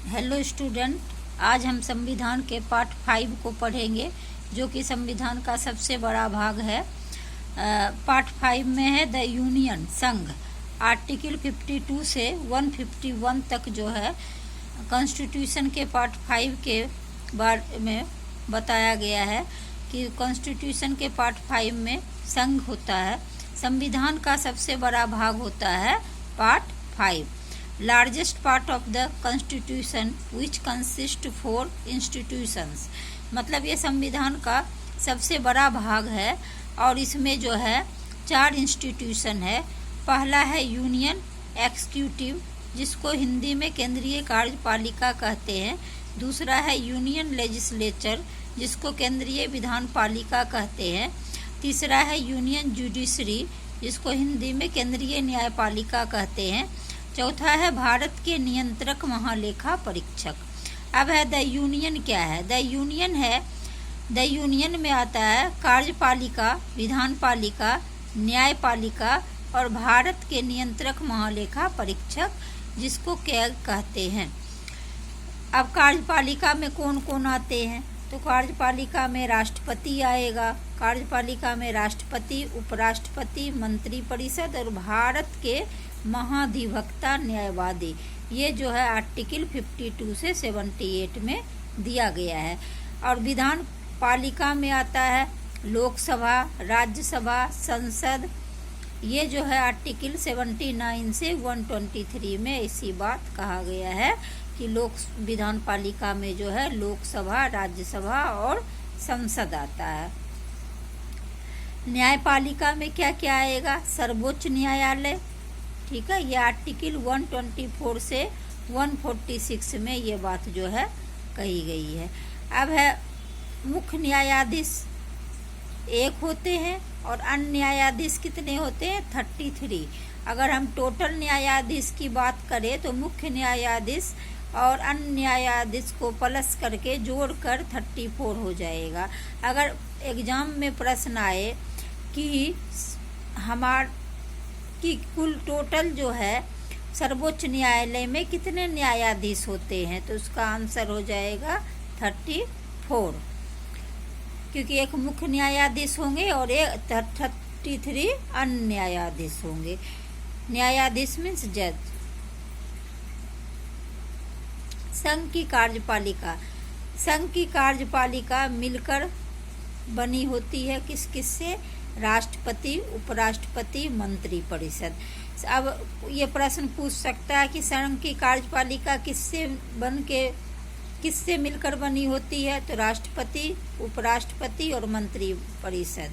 Hello student, आज हम संविधान के पार्ट 5 को पढ़ेंगे, जो कि संविधान का सबसे बड़ा भाग है। पार्ट 5 में है द यूनियन, संघ। आर्टिकल 52 से 151 तक जो है कॉन्स्टिट्यूशन के पार्ट 5 के बारे में बताया गया है कि कॉन्स्टिट्यूशन के पार्ट 5 में संघ होता है। संविधान का सबसे बड़ा भाग होता है part 5। Largest part of the constitution which consist 4 institutions, मतलब ये संविधान का सबसे बड़ा भाग है और इसमें जो है 4 इंस्टीट्यूशन है। पहला है यूनियन एक्सिक्यूटिव, जिसको हिंदी में केंद्रीय कार्यपालिका कहते हैं। दूसरा है यूनियन लेजिस्लेचर, जिसको केंद्रीय विधान पालिका कहते हैं। तीसरा है यूनियन जुडिशरी, जिसको हिंदी में केंद्रीय न्यायपालिका कहते हैं। चौथा है भारत के नियंत्रक महालेखा परीक्षक। अब है द यूनियन। क्या है द यूनियन? द यूनियन में आता है कार्यपालिका, विधान पालिका, न्यायपालिका और भारत के नियंत्रक महालेखा परीक्षक, जिसको क्या कहते हैं। अब कार्यपालिका में कौन कौन आते हैं? तो कार्यपालिका में राष्ट्रपति आएगा। कार्यपालिका में राष्ट्रपति, उपराष्ट्रपति, मंत्रिपरिषद और भारत के महाधिवक्ता, न्यायवादी। ये जो है आर्टिकल 52 से 78 में दिया गया है। और विधान पालिका में आता है लोकसभा, राज्यसभा, संसद। ये जो है आर्टिकल 79 से 123 में इसी बात कहा गया है कि विधान पालिका में जो है लोकसभा, राज्यसभा और संसद आता है। न्यायपालिका में क्या क्या आएगा? सर्वोच्च न्यायालय, ठीक है। ये आर्टिकल 124 से 146 में ये बात जो है कही गई है। अब है मुख्य न्यायाधीश 1 होते हैं और अन्य न्यायाधीश कितने होते हैं? 33। अगर हम टोटल न्यायाधीश की बात करें तो मुख्य न्यायाधीश और अन्य न्यायाधीश को प्लस करके जोड़कर 34 हो जाएगा। अगर एग्जाम में प्रश्न आए कि कि कुल टोटल जो है सर्वोच्च न्यायालय में कितने न्यायाधीश होते हैं, तो उसका आंसर हो जाएगा 34, क्योंकि एक मुख्य न्यायाधीश होंगे और एक 33 अन्य न्यायाधीश होंगे। न्यायाधीश मीन्स जज। संघ की कार्यपालिका, संघ की कार्यपालिका मिलकर बनी होती है किस किस से? राष्ट्रपति, उपराष्ट्रपति, मंत्रिपरिषद। अब ये प्रश्न पूछ सकता है कि संघ की कार्यपालिका किससे मिलकर बनी होती है? तो राष्ट्रपति, उपराष्ट्रपति और मंत्रिपरिषद।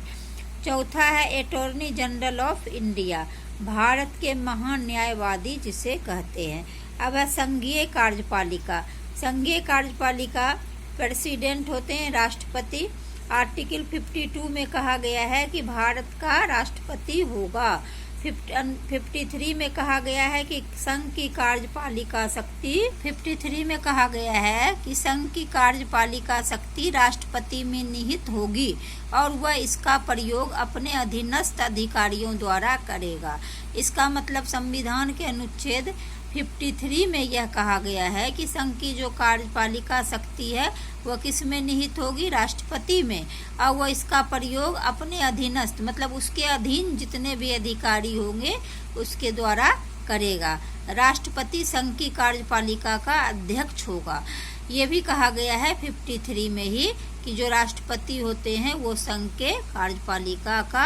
चौथा है attorney general of India, Bharat के महान न्यायवादी जिसे कहते हैं। अब है संघीय कार्यपालिका। संघीय कार्यपालिका प्रेसिडेंट होते हैं, राष्ट्रपति। आर्टिकल 52 में कहा गया है कि भारत का राष्ट्रपति होगा। 53 में कहा गया है कि संघ की कार्यपालिका शक्ति 53 में कहा गया है कि संघ की कार्यपालिका शक्ति राष्ट्रपति में निहित होगी और वह इसका प्रयोग अपने अधीनस्थ अधिकारियों द्वारा करेगा। इसका मतलब संविधान के अनुच्छेद 53 में यह कहा गया है कि संघ की जो कार्यपालिका शक्ति है वह किस में निहित होगी? राष्ट्रपति में, और वह इसका प्रयोग अपने अधीनस्थ, मतलब उसके अधीन जितने भी अधिकारी होंगे उसके द्वारा करेगा। राष्ट्रपति संघ की कार्यपालिका का अध्यक्ष होगा। ये भी कहा गया है 53 में ही कि जो राष्ट्रपति होते हैं वो संघ के कार्यपालिका का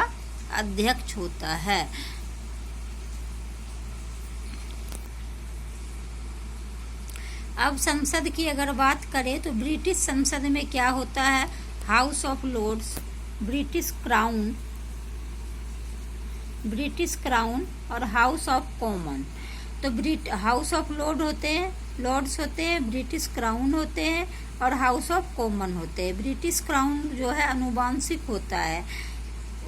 अध्यक्ष होता है। अब संसद की अगर बात करें तो ब्रिटिश संसद में क्या होता है? House of Lords, British Crown और हाउस ऑफ कॉमन। तो हाउस ऑफ लॉर्ड्स होते हैं, ब्रिटिश क्राउन होते हैं और हाउस ऑफ कॉमन होते हैं। ब्रिटिश क्राउन जो है अनुवांशिक होता है,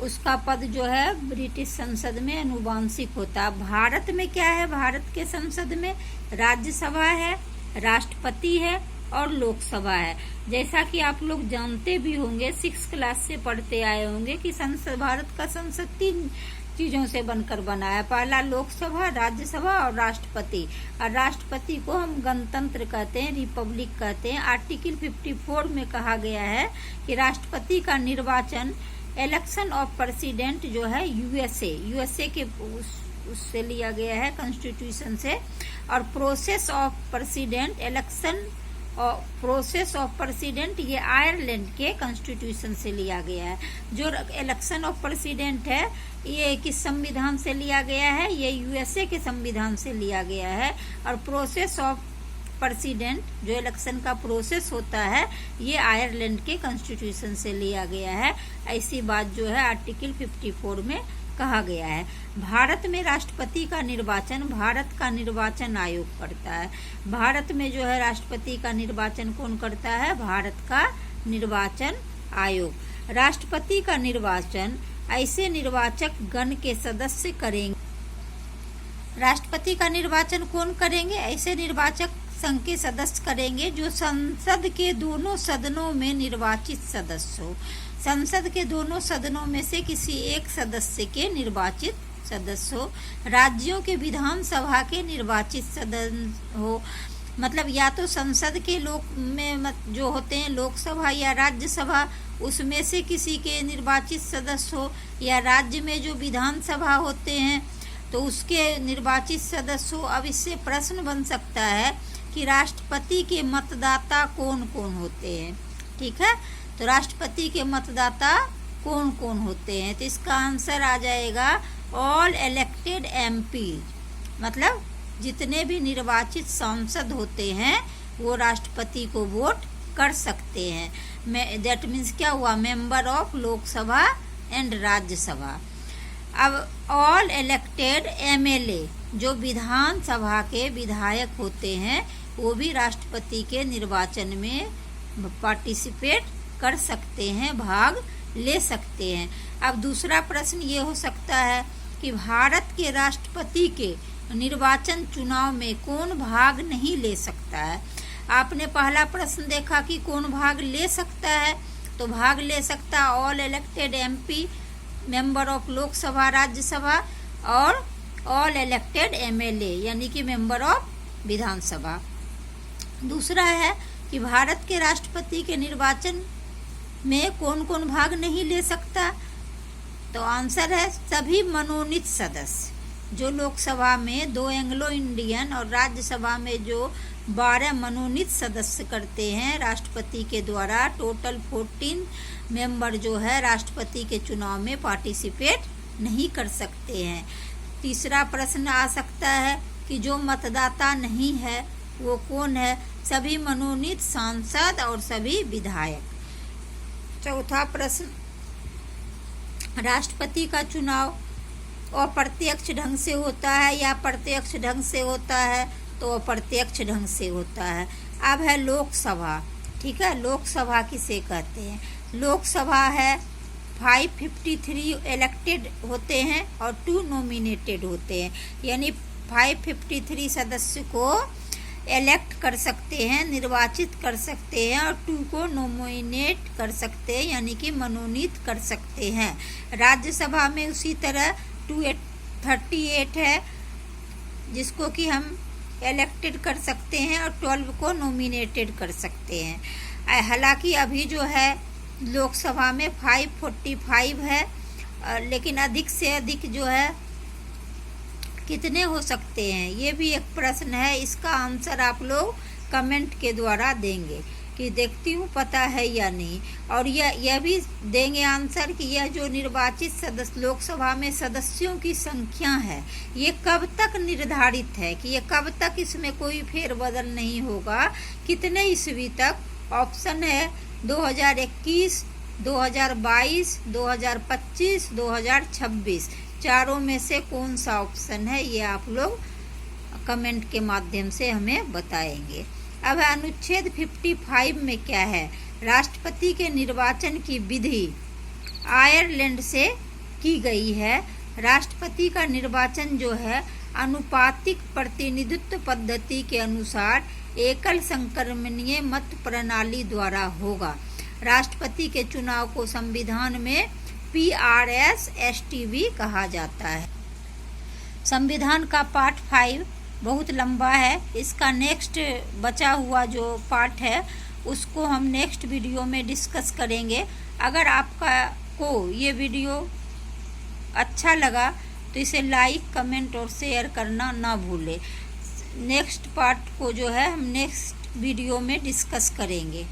उसका पद जो है ब्रिटिश संसद में अनुवांशिक होता है। भारत में क्या है? भारत के संसद में राज्यसभा है, राष्ट्रपति है और लोकसभा है। जैसा कि आप लोग जानते भी होंगे, 6th क्लास से पढ़ते आए होंगे कि भारत का संसद चीजों से बनकर बना है। पहला लोकसभा, राज्यसभा और राष्ट्रपति। और राष्ट्रपति को हम गणतंत्र कहते हैं, रिपब्लिक कहते हैं। आर्टिकल 54 में कहा गया है कि राष्ट्रपति का निर्वाचन इलेक्शन ऑफ प्रेसिडेंट जो है यूएसए के उससे लिया गया है, कॉन्स्टिट्यूशन से। और प्रोसेस ऑफ प्रेसिडेंट इलेक्शन और प्रोसेस ऑफ प्रेसिडेंट ये आयरलैंड के कॉन्स्टिट्यूशन से लिया गया है। जो इलेक्शन ऑफ प्रेसिडेंट है ये किस संविधान से लिया गया है? ये यूएसए के संविधान से लिया गया है। और प्रोसेस ऑफ प्रेसिडेंट जो इलेक्शन का प्रोसेस होता है ये आयरलैंड के कॉन्स्टिट्यूशन से लिया गया है। ऐसी बात जो है आर्टिकल 54 में कहा गया है। भारत में राष्ट्रपति का निर्वाचन भारत का निर्वाचन आयोग करता है। भारत में जो है राष्ट्रपति का निर्वाचन कौन करता है? भारत का निर्वाचन आयोग। राष्ट्रपति का निर्वाचन ऐसे निर्वाचक गण के सदस्य करेंगे। राष्ट्रपति का निर्वाचन कौन करेंगे? ऐसे निर्वाचक संघ के सदस्य करेंगे जो संसद के दोनों सदनों में निर्वाचित सदस्य हो। संसद के दोनों सदनों में से किसी एक सदस्य के निर्वाचित सदस्य हो। राज्यों के विधानसभा के निर्वाचित सदस्य हो। मतलब या तो संसद के लोग में जो होते हैं लोकसभा या राज्यसभा उसमें से किसी के निर्वाचित सदस्य हो, या राज्य में जो विधानसभा होते हैं तो उसके निर्वाचित सदस्य हो। अब इससे प्रश्न बन सकता है कि राष्ट्रपति के मतदाता कौन कौन होते हैं। ठीक है, तो राष्ट्रपति के मतदाता कौन कौन होते हैं? तो इसका आंसर आ जाएगा ऑल इलेक्टेड एमपी। मतलब जितने भी निर्वाचित सांसद होते हैं वो राष्ट्रपति को वोट कर सकते हैं। दैट मीन्स क्या हुआ? Member of Lok Sabha and Rajya Sabha. अब ऑल इलेक्टेड एमएलए जो विधानसभा के विधायक होते हैं वो भी राष्ट्रपति के निर्वाचन में पार्टिसिपेट कर सकते हैं, भाग ले सकते हैं। अब दूसरा प्रश्न ये हो सकता है कि भारत के राष्ट्रपति के निर्वाचन चुनाव में कौन भाग नहीं ले सकता है? आपने पहला प्रश्न देखा कि कौन भाग ले सकता है, तो भाग ले सकता all elected MP, member of Lok Sabha Rajya Sabha, और ऑल इलेक्टेड एमएलए यानी कि मेंबर ऑफ विधानसभा। दूसरा है कि भारत के राष्ट्रपति के निर्वाचन में कौन कौन भाग नहीं ले सकता? तो आंसर है सभी मनोनीत सदस्य। जो लोकसभा में 2 एंग्लो इंडियन और राज्यसभा में जो 12 मनोनीत सदस्य करते हैं राष्ट्रपति के द्वारा, टोटल 14 मेंबर जो है राष्ट्रपति के चुनाव में पार्टिसिपेट नहीं कर सकते हैं। तीसरा प्रश्न आ सकता है कि जो मतदाता नहीं है वो कौन है? सभी मनोनीत सांसद और सभी विधायक। चौथा प्रश्न, राष्ट्रपति का चुनाव अप्रत्यक्ष ढंग से होता है या प्रत्यक्ष ढंग से होता है? तो अप्रत्यक्ष ढंग से होता है। अब है लोकसभा। ठीक है, लोकसभा किसे कहते हैं? लोकसभा है 553 इलेक्टेड होते हैं और 2 नॉमिनेटेड होते हैं। यानी 553 सदस्य को इलेक्ट कर सकते हैं, निर्वाचित कर सकते हैं, और 2 को नॉमिनेट कर सकते हैं यानी कि मनोनीत कर सकते हैं। राज्यसभा में उसी तरह 238 है जिसको कि हम इलेक्टेड कर सकते हैं और 12 को नॉमिनेटेड कर सकते हैं। हालांकि अभी जो है लोकसभा में 545 है, लेकिन अधिक से अधिक जो है कितने हो सकते हैं ये भी एक प्रश्न है। इसका आंसर आप लोग कमेंट के द्वारा देंगे कि देखती हूँ पता है या नहीं। और यह भी देंगे आंसर कि यह जो निर्वाचित सदस्य लोकसभा में सदस्यों की संख्या है ये कब तक निर्धारित है, कि ये कब तक इसमें कोई फेरबदल नहीं होगा। कितने ईस्वी तक? ऑप्शन है 2021, 2022, 2025, 2026। चारों में से कौन सा ऑप्शन है ये आप लोग कमेंट के माध्यम से हमें बताएंगे। अब अनुच्छेद 55 में क्या है? राष्ट्रपति के निर्वाचन की विधि आयरलैंड से की गई है। राष्ट्रपति का निर्वाचन जो है अनुपातिक प्रतिनिधित्व पद्धति के अनुसार एकल संक्रमणीय मत प्रणाली द्वारा होगा। राष्ट्रपति के चुनाव को संविधान में PRSST भी कहा जाता है। संविधान का पार्ट 5 बहुत लंबा है। इसका नेक्स्ट बचा हुआ जो पार्ट है उसको हम नेक्स्ट वीडियो में डिस्कस करेंगे। अगर आपका को ये वीडियो अच्छा लगा तो इसे लाइक, कमेंट और शेयर करना ना भूलें। नेक्स्ट पार्ट को जो है हम नेक्स्ट वीडियो में डिस्कस करेंगे।